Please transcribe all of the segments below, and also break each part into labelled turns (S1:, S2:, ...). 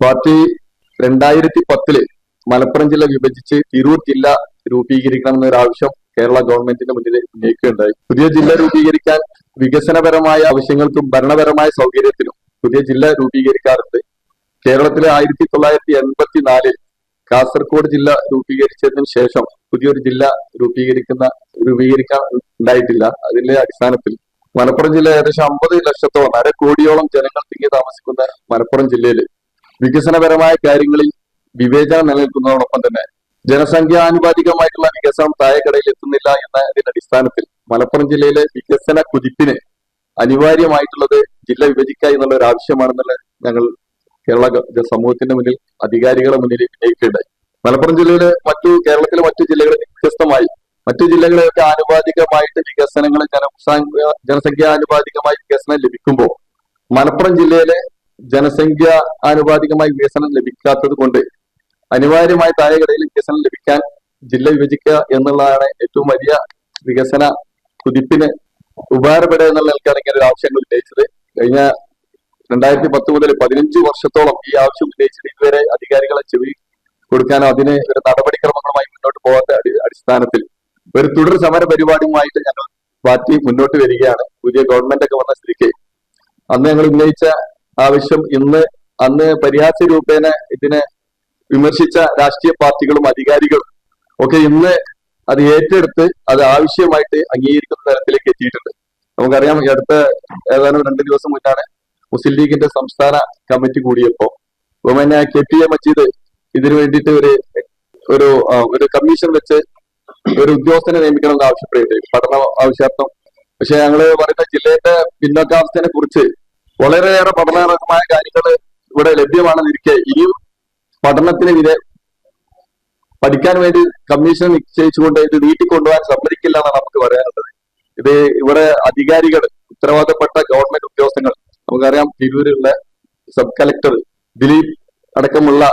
S1: Party 2010 Malappuram ജില്ല വിഭജിച്ച് തിരൂർ ജില്ല രൂപീകരിക്കണം എന്നൊരാവശ്യം കേരള ഗവൺമെന്റിന്റെ മുന്നിൽ ഉന്നയിക്കുകയുണ്ടായി. പുതിയ ജില്ല രൂപീകരിക്കാൻ വികസനപരമായ ആവശ്യങ്ങൾക്കും ഭരണപരമായ സൗകര്യത്തിനും പുതിയ ജില്ല രൂപീകരിക്കാറുണ്ട്. കേരളത്തിലെ 1984 കാസർഗോഡ് ജില്ല രൂപീകരിച്ചതിനു ശേഷം പുതിയൊരു ജില്ല രൂപീകരിക്കാൻ ഉണ്ടായിട്ടില്ല. അതിന്റെ അടിസ്ഥാനത്തിൽ മലപ്പുറം ജില്ല ഏകദേശം 50 ലക്ഷത്തോളം 1.5 കോടിയോളം ജനങ്ങൾ തിങ്ങി താമസിക്കുന്ന മലപ്പുറം ജില്ലയിൽ വികസനപരമായ കാര്യങ്ങളിൽ വിവേചനം നിലനിൽക്കുന്നതോടൊപ്പം തന്നെ ജനസംഖ്യാനുപാതികമായിട്ടുള്ള വികസനം താഴെക്കടയിൽ എത്തുന്നില്ല എന്നതിന്റെ അടിസ്ഥാനത്തിൽ മലപ്പുറം ജില്ലയിലെ വികസന കുതിപ്പിന് അനിവാര്യമായിട്ടുള്ളത് ജില്ല വിഭജിക്കുക എന്നുള്ള ഒരു ആവശ്യമാണെന്നുള്ള ഞങ്ങൾ കേരള സമൂഹത്തിന്റെ മുന്നിൽ അധികാരികളുടെ മുന്നിൽ ഉന്നയിക്കുകയുണ്ടായി. മലപ്പുറം ജില്ലയിലെ കേരളത്തിലെ മറ്റു ജില്ലകളിൽ വ്യത്യസ്തമായി മറ്റു ജില്ലകളിലൊക്കെ ആനുപാതികമായിട്ട് വികസനങ്ങൾ ജനസംഖ്യാനുപാതികമായി വികസനം ലഭിക്കുമ്പോൾ മലപ്പുറം ജില്ലയിലെ ജനസംഖ്യ ആനുപാതികമായി വികസനം ലഭിക്കാത്തത് കൊണ്ട് അനിവാര്യമായ താഴെക്കടയിൽ വികസനം ലഭിക്കാൻ ജില്ല വിഭജിക്കുക എന്നുള്ളതാണ് ഏറ്റവും വലിയ വികസന കുതിപ്പിന് ഉപകാരപ്പെടുക എന്നുള്ള നിലക്കാണ് ഇങ്ങനെ ഒരു ആവശ്യങ്ങൾ ഉന്നയിച്ചത്. കഴിഞ്ഞ 2010 മുതൽ 15 വർഷത്തോളം ഈ ആവശ്യം ഉന്നയിച്ചത് ഇതുവരെ അധികാരികളെ ചെവി കൊടുക്കാനോ അതിന് ഒരു നടപടിക്രമങ്ങളുമായി മുന്നോട്ട് പോകാത്ത അടിസ്ഥാനത്തിൽ ഒരു തുടർ സമര പരിപാടിയുമായിട്ട് ഞങ്ങൾ പാർട്ടി മുന്നോട്ട് വരികയാണ്. പുതിയ ഗവൺമെന്റ് ഒക്കെ വന്ന സ്ഥിതിക്ക് അന്ന് ഞങ്ങൾ ഉന്നയിച്ച ആവശ്യം അന്ന് പരിഹാസ രൂപേണ ഇതിനെ വിമർശിച്ച രാഷ്ട്രീയ പാർട്ടികളും അധികാരികളും ഒക്കെ ഇന്ന് അത് ഏറ്റെടുത്ത് അത് ആവശ്യമായിട്ട് അംഗീകരിക്കുന്ന തരത്തിലേക്ക് എത്തിയിട്ടുണ്ട്. നമുക്കറിയാം, ഈ അടുത്ത ഏതാനും 2 ദിവസം മുന്നാണ് മുസ്ലിം ലീഗിന്റെ സംസ്ഥാന കമ്മിറ്റി കൂടിയപ്പോ ബഹുമാന്യ KPA മജീദ് ഇതിനു വേണ്ടിയിട്ട് ഒരു കമ്മീഷൻ വെച്ച് ഒരു ഉദ്യോഗസ്ഥനെ നിയമിക്കണമെന്ന് ആവശ്യപ്പെടുകയുണ്ടായി പഠന ആവശ്യാർത്ഥം. പക്ഷെ ഞങ്ങള് പറയുന്ന ജില്ലയുടെ പിന്നോക്കാവസ്ഥയെ കുറിച്ച് വളരെയേറെ പഠനപരമായ കാര്യങ്ങൾ ഇവിടെ ലഭ്യമാണെന്നിരിക്കെ ഇനിയും പഠനത്തിന് പഠിക്കാൻ വേണ്ടി കമ്മീഷൻ നിശ്ചയിച്ചുകൊണ്ട് ഇത് നീട്ടിക്കൊണ്ടുപോകാൻ സമ്മതിക്കില്ല എന്നാണ് നമുക്ക് പറയാനുള്ളത്. ഇത് ഇവിടെ അധികാരികൾ, ഉത്തരവാദപ്പെട്ട ഗവൺമെന്റ് ഉദ്യോഗസ്ഥങ്ങൾ, നമുക്കറിയാം തിരൂരിലുള്ള സബ് കളക്ടർ ദിലീപ് അടക്കമുള്ള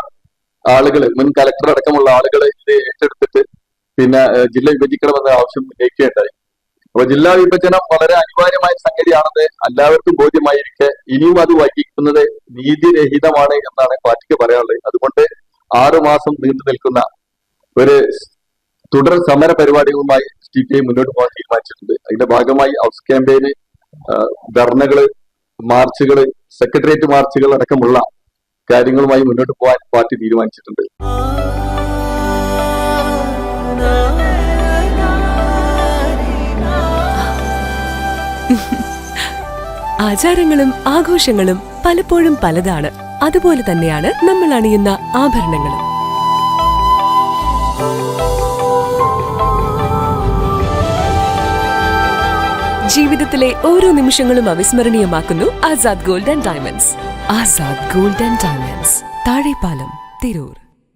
S1: ആളുകൾ, മുൻ കലക്ടർ അടക്കമുള്ള ആളുകൾ ഇത് ഏറ്റെടുത്തിട്ട് ജില്ല വിഭജിക്കണമെന്ന ആവശ്യം ഉന്നയിക്കുകയുണ്ടായി. അപ്പൊ ജില്ലാ വിഭജനം വളരെ അനിവാര്യമായ സംഗതിയാണെന്ന് എല്ലാവർക്കും ബോധ്യമായിരിക്കെ ഇനിയും അത് വൈകിക്കുന്നത് നീതിരഹിതമാണ് എന്നാണ് പാർട്ടിക്ക് പറയാനുള്ളത്. അതുകൊണ്ട് 6 മാസം നീണ്ടു നിൽക്കുന്ന ഒരു തുടർ സമര പരിപാടികളുമായി CPI മുന്നോട്ട് പോകാൻ തീരുമാനിച്ചിട്ടുണ്ട്. അതിന്റെ ഭാഗമായി ഹൗസ് ക്യാമ്പയിന്, ധർണകള്, മാർച്ചുകള്, സെക്രട്ടേറിയറ്റ് മാർച്ചുകൾ അടക്കമുള്ള കാര്യങ്ങളുമായി മുന്നോട്ട് പോകാൻ പാർട്ടി തീരുമാനിച്ചിട്ടുണ്ട്.
S2: ആചാരങ്ങളും ആഘോഷങ്ങളും പലപ്പോഴും പലതാണ്. അതുപോലെ തന്നെയാണ് നമ്മൾ അണിയുന്ന ആഭരണങ്ങളും. ജീവിതത്തിലെ ഓരോ നിമിഷങ്ങളും അവിസ്മരണീയമാക്കുന്നു Azad gold and diamonds. Azad gold and diamonds, Thazhepalam, Tirur.